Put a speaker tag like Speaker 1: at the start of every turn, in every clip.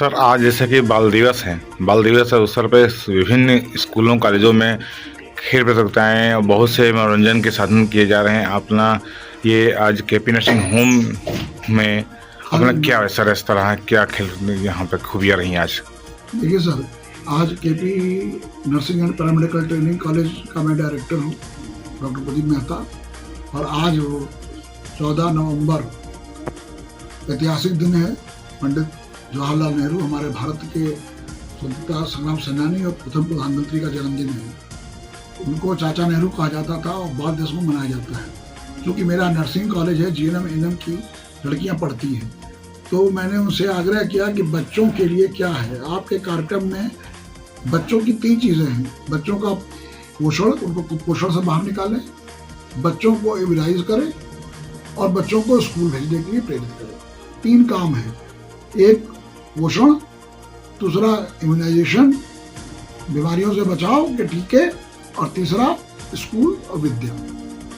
Speaker 1: Sir, आज जैसे कि बाल दिवस है, बाल दिवस के अवसर पे विभिन्न स्कूलों कॉलेजों में खेल प्रतियोगिताएं और बहुत से मनोरंजन के साधन किए जा रहे हैं। अपना ये आज केपी नर्सिंग होम में
Speaker 2: हाँ
Speaker 1: अपना
Speaker 2: जी।
Speaker 1: क्या अवसर इस तरह क्या खेल यहाँ पे खूबियाँ रही आज?
Speaker 2: देखिए सर, आज KP nursing and paramedical training college का मैं डायरेक्टर हूँ, डॉक्टर प्रदीप मेहता। और आज वो 14 नवंबर ऐतिहासिक दिन है। पंडित जवाहरलाल नेहरू, हमारे भारत के स्वतंत्रता संग्राम सेनानी और प्रथम प्रधानमंत्री का जन्मदिन है। उनको चाचा नेहरू कहा जाता था और बाल दिवस में मनाया जाता है। क्योंकि मेरा नर्सिंग कॉलेज है, जीएनएम एनएम की लड़कियां पढ़ती हैं, तो मैंने उनसे आग्रह किया कि बच्चों के लिए क्या है आपके कार्यक्रम में। बच्चों की 3 चीज़ें हैं: बच्चों का पोषण, उनको कुपोषण से बाहर निकालें, बच्चों को इम्यूनाइज करें और बच्चों को स्कूल भेजने के लिए प्रेरित करें। 3 काम है: एक पोषण, दूसरा इम्यूनाइजेशन, बीमारियों से बचाव के टीके, और तीसरा स्कूल और विद्या,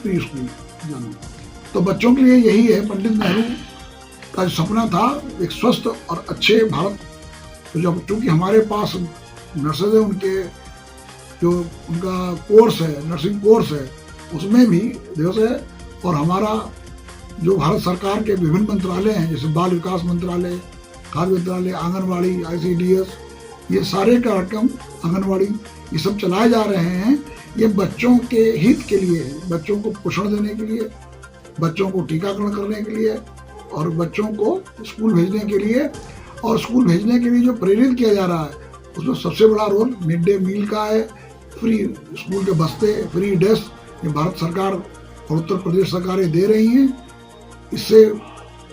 Speaker 2: प्री स्कूल जाना। तो बच्चों के लिए यही है। पंडित नेहरू का जो सपना था एक स्वस्थ और अच्छे भारत, तो जब चूँकि हमारे पास नर्सेज है, उनके जो उनका कोर्स है, नर्सिंग कोर्स है, उसमें भी दिवस है। और हमारा जो भारत सरकार के विभिन्न मंत्रालय हैं, जैसे बाल विकास मंत्रालय, खाद्य मंत्रालय, आंगनवाड़ी, आईसीडीएस, ये सारे कार्यक्रम, आंगनवाड़ी, ये सब चलाए जा रहे हैं। ये बच्चों के हित के लिए है, बच्चों को पोषण देने के लिए, बच्चों को टीकाकरण करने के लिए और बच्चों को स्कूल भेजने के लिए। और स्कूल भेजने के लिए जो प्रेरित किया जा रहा है, उसमें सबसे बड़ा रोल मिड डे मील का है। फ्री स्कूल के बस्ते, फ्री डेस्क, ये भारत सरकार और उत्तर प्रदेश सरकारें दे रही हैं। इससे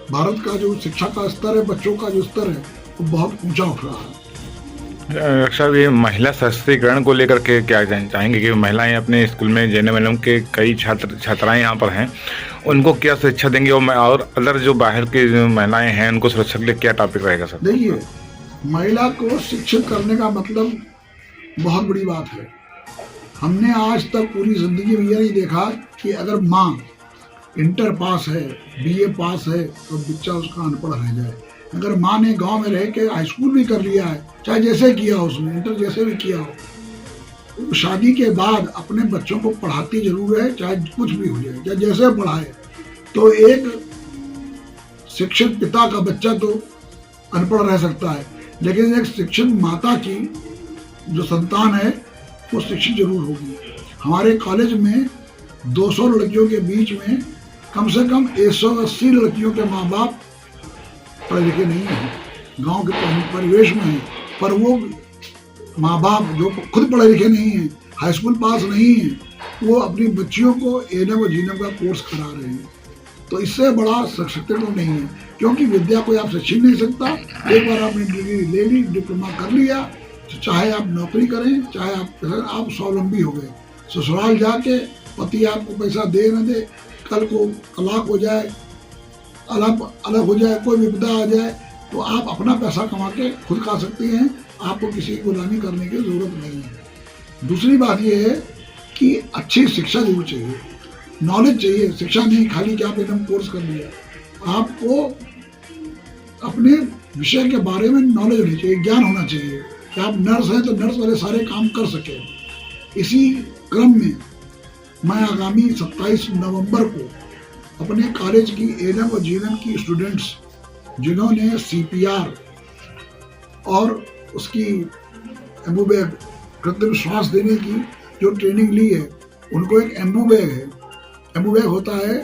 Speaker 2: भारत का जो शिक्षा का स्तर है, बच्चों का जो स्तर है, वो बहुत ऊंचा उठ रहा है।
Speaker 1: सर, ये महिला सशक्तिकरण को लेकर के क्या चाहेंगे कि महिलाएं अपने स्कूल में जेएनएम के कई छात्राएं यहाँ पर हैं, उनको क्या शिक्षा देंगे और अदर जो बाहर की जो महिलाएं हैं उनको सुरक्षा के लिए क्या टॉपिक रहेगा सर?
Speaker 2: देखिए, महिला को शिक्षित करने का मतलब बहुत बड़ी बात है। हमने आज तक पूरी जिंदगी में यह नहीं देखा कि अगर माँ इंटर पास है, बीए पास है, तो बच्चा उसका अनपढ़ रह जाए। अगर माँ ने गांव में रह के हाई स्कूल भी कर लिया है, चाहे जैसे किया हो, उसने इंटर जैसे भी किया हो, तो शादी के बाद अपने बच्चों को पढ़ाती जरूर है, चाहे कुछ भी हो जाए, चाहे जैसे पढ़ाए। तो एक शिक्षित पिता का बच्चा तो अनपढ़ रह सकता है, लेकिन एक शिक्षित माता की जो संतान है वो शिक्षित जरूर होगी। हमारे कॉलेज में 200 लड़कियों के बीच में कम से कम 180 लड़कियों के माँ बाप पढ़े लिखे नहीं हैं, गांव के परिवेश में हैं, पर वो माँ बाप जो खुद पढ़े लिखे नहीं हैं, हाई स्कूल पास नहीं हैं, वो अपनी बच्चियों को एएनएम और जीएनएम का कोर्स करा रहे हैं। तो इससे बड़ा सशक्तिकरण नहीं है, क्योंकि विद्या कोई आपसे छीन नहीं सकता। एक बार आपने डिग्री ले ली, डिप्लोमा कर लिया, तो चाहे आप नौकरी करें, चाहे आप स्वावलंबी हो गए। ससुराल जाके पति आपको पैसा दे न दे, कल को तलाक हो जाए, अलग हो जाए, कोई विपदा आ जाए, तो आप अपना पैसा कमा के खुद खा सकती हैं। आपको किसी की गुलामी करने की जरूरत नहीं है। दूसरी बात यह है कि अच्छी शिक्षा जरूर चाहिए, नॉलेज चाहिए। शिक्षा नहीं खाली कि आप एकदम कोर्स कर लिया, आपको अपने विषय के बारे में नॉलेज होनी चाहिए, ज्ञान होना चाहिए कि आप नर्स हैं तो नर्स वाले सारे काम कर सके। इसी क्रम में मैं आगामी 27 नवंबर को अपने कॉलेज की एएनएम और जीएनएम की स्टूडेंट्स जिन्होंने सीपीआर और उसकी एम्बूबैग, कृत्रिम श्वास देने की जो ट्रेनिंग ली है, उनको एक एम्बूबैग है। एम्बूबैग होता है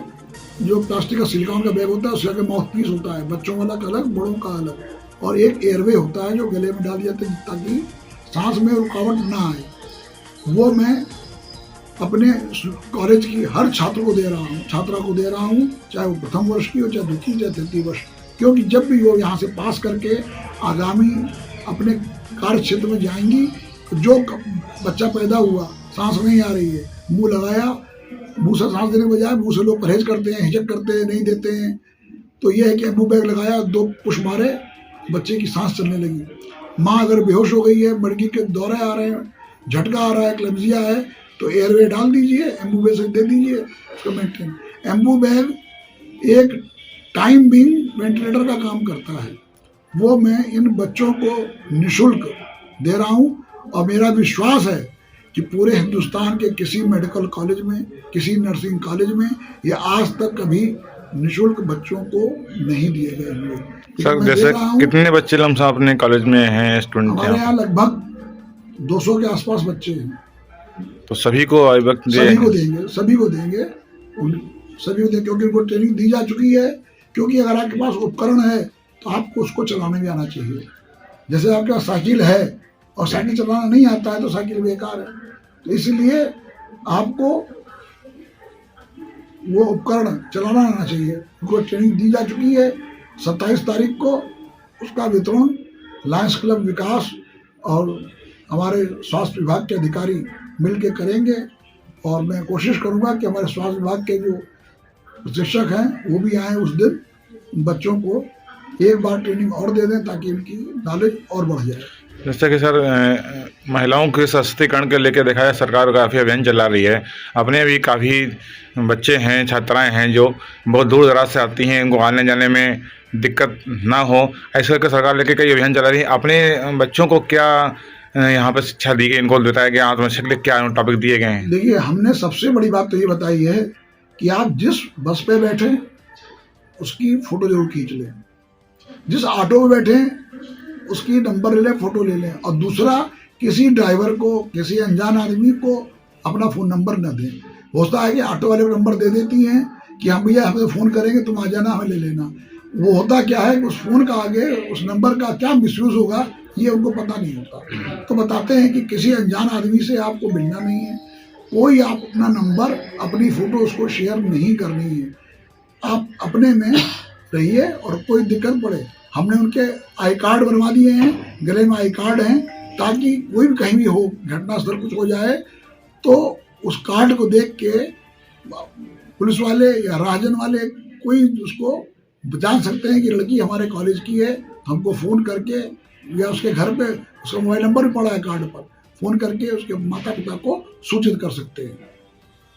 Speaker 2: जो प्लास्टिक का सिलिकॉन का बैग होता है, उसके आगे माउथ पीस होता है, बच्चों वाला का अलग, बड़ों का अलग, और एक एयरवे होता है जो गले में डाल दिया जाता है ताकि सांस में रुकावट ना आए। वो मैं अपने कॉलेज की हर छात्र को दे रहा हूँ, चाहे वो प्रथम वर्ष की हो, चाहे द्वितीय, चाहे तृतीय वर्ष, क्योंकि जब भी वो यहाँ से पास करके आगामी अपने कार्य क्षेत्र में जाएंगी, तो जो बच्चा पैदा हुआ, सांस नहीं आ रही है, मुंह लगाया, मुंह से सांस देने के बजाय मुंह से लोग परहेज करते हैं, हिचक करते हैं, नहीं देते हैं, तो ये है कि मुंह बैग लगाया, 2 पुश मारे, बच्चे की सांस चलने लगी। माँ अगर बेहोश हो गई है, मर्गी के दौरे आ रहे हैं, झटका आ रहा है, क्लम्जिया है, तो एयरवे डाल दीजिए, एम्बू बैग से दे दीजिए उसको मेंटेन। एम्बू बैग एक टाइम बिंग वेंटिलेटर का काम करता है। वो मैं इन बच्चों को निःशुल्क दे रहा हूँ। और मेरा विश्वास है कि पूरे हिंदुस्तान के किसी मेडिकल कॉलेज में, किसी नर्सिंग कॉलेज में ये आज तक कभी निःशुल्क बच्चों को नहीं दिए गए हुए।
Speaker 1: सर जैसे कितने बच्चे लमसम अपने कॉलेज में हैं स्टूडेंट?
Speaker 2: हमारे यहाँ लगभग 200 के आसपास बच्चे हैं।
Speaker 1: तो सभी को वक्त
Speaker 2: सभी को देंगे, सभी को देंगे, क्योंकि उनको ट्रेनिंग दी जा चुकी है। क्योंकि अगर आपके पास उपकरण है तो आपको उसको चलाना भी आना चाहिए। जैसे आपके पास साइकिल है और साइकिल चलाना नहीं आता है तो साइकिल बेकार है। तो इसलिए आपको वो उपकरण चलाना आना चाहिए। उनको ट्रेनिंग दी जा चुकी है। 27 तारीख को उसका वितरण लायंस क्लब विकास और हमारे स्वास्थ्य विभाग के अधिकारी मिलके करेंगे। और मैं कोशिश करूंगा कि हमारे स्वास्थ्य विभाग के जो प्रशिक्षक हैं वो भी आए उस दिन, बच्चों को एक बार ट्रेनिंग और दे दें ताकि उनकी नॉलेज और बढ़ जाए।
Speaker 1: जैसे कि सर महिलाओं के सशक्तिकरण के लेकर देखा जाए, सरकार काफ़ी अभियान चला रही है। अपने भी काफ़ी बच्चे हैं, छात्राएं हैं जो बहुत दूर दराज से आती हैं, उनको आने जाने में दिक्कत ना हो, ऐसे करके सरकार लेके कई अभियान चला रही है। अपने बच्चों को क्या यहाँ पर शिक्षा दी गई, इनको बताया गया आत्मरक्षा के लिए क्या टॉपिक दिए गए हैं?
Speaker 2: देखिए, हमने सबसे बड़ी बात तो ये बताई है कि आप जिस बस पे बैठे उसकी फोटो जरूर खींच लें, जिस ऑटो में बैठे उसकी नंबर ले लें, फोटो ले लें। और दूसरा, किसी ड्राइवर को, किसी अनजान आदमी को अपना फ़ोन नंबर न दें। होता है कि ऑटो वाले को नंबर दे देती हैं कि हम भैया हमें फ़ोन करेंगे, तुम आ जाना, हमें ले लेना। वो होता क्या है कि उस फ़ोन का आगे उस नंबर का क्या मिसयूज़ होगा ये उनको पता नहीं होता। तो बताते हैं कि किसी अनजान आदमी से आपको मिलना नहीं है, कोई आप अपना नंबर, अपनी फ़ोटो उसको शेयर नहीं करनी है। आप अपने में रहिए और कोई दिक्कत पड़े, हमने उनके आई कार्ड बनवा दिए हैं, गले में आई कार्ड हैं, ताकि कोई भी कहीं भी हो, घटनास्थल कुछ हो जाए तो उस कार्ड को देख के पुलिस वाले या राजन वाले कोई उसको जान सकते हैं कि लड़की हमारे कॉलेज की है। हमको फ़ोन करके या उसके घर पे उसका मोबाइल नंबर भी पड़ा है कार्ड पर, फ़ोन करके उसके माता पिता को सूचित कर सकते हैं।